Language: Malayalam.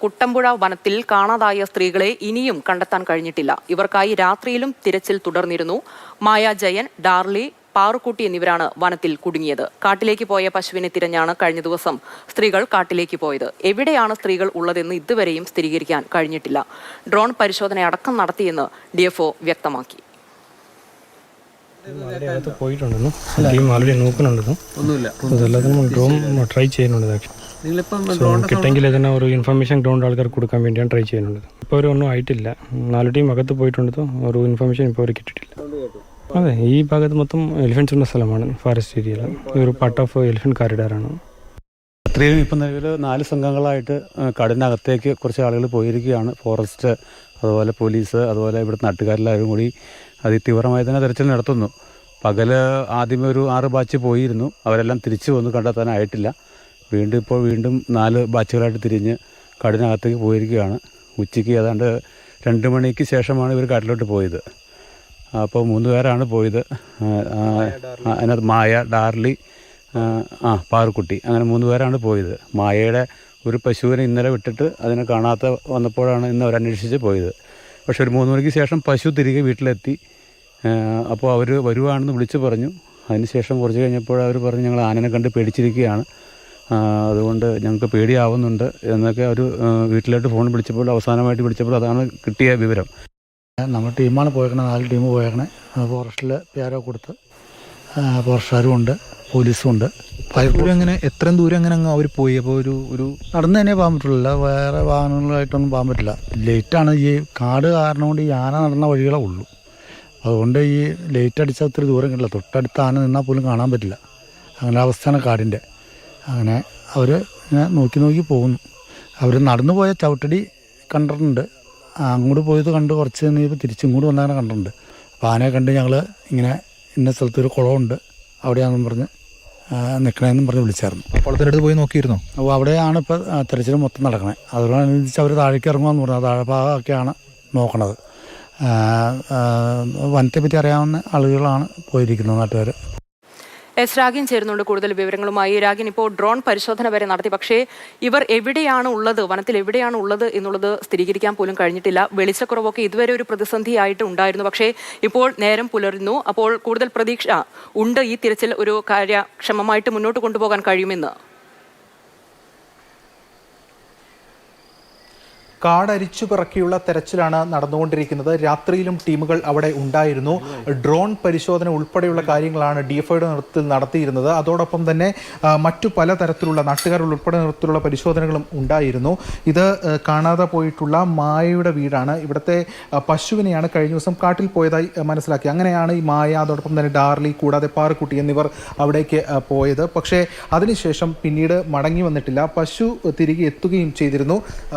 കുട്ടമ്പുഴ വനത്തിൽ കാണാതായ സ്ത്രീകളെ ഇനിയും കണ്ടെത്താൻ കഴിഞ്ഞിട്ടില്ല. ഇവർക്കായി രാത്രിയിലും തിരച്ചിൽ തുടർന്നിരുന്നു. മായ ജയൻ, ഡാർലി, പാറുക്കുട്ടി എന്നിവരാണ് വനത്തിൽ കുടുങ്ങിയത്. കാട്ടിലേക്ക് പോയ പശുവിനെ തിരഞ്ഞാണ് കഴിഞ്ഞ ദിവസം സ്ത്രീകൾ കാട്ടിലേക്ക് പോയത്. എവിടെയാണ് സ്ത്രീകൾ ഉള്ളതെന്ന് ഇതുവരെയും സ്ഥിരീകരിക്കാൻ കഴിഞ്ഞിട്ടില്ല. ഡ്രോൺ പരിശോധന അടക്കം നടത്തിയെന്ന് DFO വ്യക്തമാക്കി. കിട്ടെങ്കിൽ ഇതിനെ ഒരു ഇൻഫർമേഷൻ ഗ്രൗണ്ട് ആൾക്കാർക്ക് കൊടുക്കാൻ വേണ്ടിയാണ് ട്രൈ ചെയ്യുന്നത്. ഇപ്പോൾ ഒന്നും ആയിട്ടില്ല. 4 ടീം അകത്ത് പോയിട്ടുണ്ട്. ഒരു ഇൻഫർമേഷൻ ഇപ്പോൾ അവർ കിട്ടിയിട്ടില്ല. അതെ, ഈ ഭാഗത്ത് മൊത്തം എലിഫൻസ് ഉള്ള സ്ഥലമാണ്. ഫോറസ്റ്റ് ഏരിയയിൽ ഒരു പാർട്ട് ഓഫ് എലിഫന്റ് കോറിഡോറാണ്. അത്രയും ഇപ്പം നിലവിൽ 4 സംഘങ്ങളായിട്ട് കാടിനകത്തേക്ക് കുറച്ച് ആളുകൾ പോയിരിക്കുകയാണ്. ഫോറസ്റ്റ്, അതുപോലെ പോലീസ്, അതുപോലെ ഇവിടുത്തെ നാട്ടുകാരെല്ലാവരും കൂടി അതിതീവ്രമായി തന്നെ തെരച്ചിൽ നടത്തുന്നു. പകല് ആദ്യമേ ഒരു 6 ബാച്ച് പോയിരുന്നു. അവരെല്ലാം തിരിച്ചു വന്ന് കണ്ടെത്താനായിട്ടില്ല. വീണ്ടും 4 ബാച്ചുകളായിട്ട് തിരിഞ്ഞ് കാടിനകത്തേക്ക് പോയിരിക്കുകയാണ്. ഉച്ചയ്ക്ക് ഏതാണ്ട് 2 മണിക്ക് ശേഷമാണ് ഇവർ കാട്ടിലോട്ട് പോയത്. അപ്പോൾ 3 പേരാണ് പോയത്. അതിനകത്ത് മായ, ഡാർലി, പാറുക്കുട്ടി, അങ്ങനെ 3 പേരാണ് പോയത്. മായയുടെ ഒരു പശുവിനെ ഇന്നലെ വിട്ടിട്ട് അതിനെ കാണാത്ത വന്നപ്പോഴാണ് ഇന്ന് അവരന്വേഷിച്ച് പോയത്. പക്ഷെ ഒരു 3 മണിക്ക് ശേഷം പശു തിരികെ വീട്ടിലെത്തി. അപ്പോൾ അവർ വരുവാണെന്ന് വിളിച്ചു പറഞ്ഞു. അതിനുശേഷം കുറച്ച് കഴിഞ്ഞപ്പോൾ അവർ പറഞ്ഞു, ഞങ്ങൾ ആനനെ കണ്ട് പേടിച്ചിരിക്കുകയാണ്, അതുകൊണ്ട് ഞങ്ങൾക്ക് പേടിയാവുന്നുണ്ട് എന്നൊക്കെ ഒരു വീട്ടിലോട്ട് ഫോൺ വിളിച്ചപ്പോൾ, അവസാനമായിട്ട് വിളിച്ചപ്പോൾ അതാണ് കിട്ടിയ വിവരം. നമ്മുടെ ടീമാണ് പോയേക്കണേ, 4 ടീം പോയേക്കണേ. ഫോറസ്റ്റിൽ പേരോ കൊടുത്ത് ഫോറസ്റ്റുകാരും ഉണ്ട്, പോലീസും ഉണ്ട്. അങ്ങനെ എത്രയും ദൂരം അങ്ങനെ അങ്ങ് അവർ പോയി? അപ്പോൾ ഒരു നടന്ന് തന്നെ പോകാൻ പറ്റില്ല, വേറെ വാഹനങ്ങളായിട്ടൊന്നും പോകാൻ പറ്റില്ല. ലേറ്റാണ്. ഈ കാട് കാരണം കൊണ്ട് ഈ ആന നടന്ന വഴികളേ ഉള്ളൂ. അതുകൊണ്ട് ഈ ലേറ്റ് അടിച്ചാൽ ഒത്തിരി ദൂരം കിട്ടില്ല. തൊട്ടടുത്ത് ആന നിന്നാൽ പോലും കാണാൻ പറ്റില്ല. അങ്ങനെ അവസ്ഥയാണ് കാടിൻ്റെ. അങ്ങനെ അവർ ഇങ്ങനെ നോക്കി പോകുന്നു. അവർ നടന്നു പോയ ചവിട്ടടി കണ്ടിട്ടുണ്ട്. അങ്ങോട്ട് പോയത് കണ്ട് കുറച്ച് കഴിഞ്ഞപ്പോൾ തിരിച്ചിങ്ങോട്ട് വന്നങ്ങനെ കണ്ടിട്ടുണ്ട്. അപ്പോൾ ആനയെ കണ്ട് ഞങ്ങൾ ഇങ്ങനെ ഇന്ന സ്ഥലത്തൊരു കുളമുണ്ട്, അവിടെയാണെന്ന് പറഞ്ഞ് നിൽക്കണമെന്നും പറഞ്ഞ് വിളിച്ചായിരുന്നു. കുളത്തിനടുത്ത് പോയി നോക്കിയിരുന്നോ? അപ്പോൾ അവിടെയാണ് ഇപ്പോൾ തിരച്ചിൽ മൊത്തം നടക്കണേ. അതോടനുബന്ധിച്ച് അവർ താഴേക്ക് ഇറങ്ങുമെന്ന് പറഞ്ഞു. താഴെ ഭാഗമൊക്കെയാണ് നോക്കണത്. വനത്തെ പറ്റി അറിയാവുന്ന ആളുകളാണ് പോയിരിക്കുന്നത്, നാട്ടുകാർ. രാഗിൻ ചേരുന്നുണ്ട് കൂടുതൽ വിവരങ്ങളുമായി. രാഗിൻ, ഇപ്പോൾ ഡ്രോൺ പരിശോധന വരെ നടത്തി, പക്ഷേ ഇവർ എവിടെയാണ് ഉള്ളത്, വനത്തിൽ എവിടെയാണ് ഉള്ളത് എന്നുള്ളത് സ്ഥിരീകരിക്കാൻ പോലും കഴിഞ്ഞിട്ടില്ല. വെളിച്ചക്കുറവൊക്കെ ഇതുവരെ ഒരു പ്രതിസന്ധിയായിട്ട് ഉണ്ടായിരുന്നു. പക്ഷേ ഇപ്പോൾ നേരം പുലരുന്നു. അപ്പോൾ കൂടുതൽ പ്രതീക്ഷ ഉണ്ട് ഈ തിരച്ചിൽ ഒരു കാര്യക്ഷമമായിട്ട് മുന്നോട്ട് കൊണ്ടുപോകാൻ കഴിയുമെന്ന്? കാടരിച്ചു പിറക്കിയുള്ള തെരച്ചിലാണ് നടന്നുകൊണ്ടിരിക്കുന്നത്. രാത്രിയിലും ടീമുകൾ അവിടെ ഉണ്ടായിരുന്നു. ഡ്രോൺ പരിശോധന ഉൾപ്പെടെയുള്ള കാര്യങ്ങളാണ് DFOയുടെ നേതൃത്വത്തിൽ നടത്തിയിരുന്നത്. അതോടൊപ്പം തന്നെ മറ്റു പലതരത്തിലുള്ള നാട്ടുകാർ ഉൾപ്പെടെ നേതൃത്വത്തിലുള്ള പരിശോധനകളും ഉണ്ടായിരുന്നു. ഇത് കാണാതെ പോയിട്ടുള്ള മായയുടെ വീടാണ്. ഇവിടുത്തെ പശുവിനെയാണ് കഴിഞ്ഞ ദിവസം കാട്ടിൽ പോയതായി മനസ്സിലാക്കി. അങ്ങനെയാണ് ഈ മായ, അതോടൊപ്പം തന്നെ ഡാർലി, കൂടാതെ പാറുക്കുട്ടി എന്നിവർ അവിടേക്ക് പോയത്. പക്ഷേ അതിനുശേഷം പിന്നീട് മടങ്ങി വന്നിട്ടില്ല. പശു തിരികെ എത്തുകയും ചെയ്തിരുന്നു.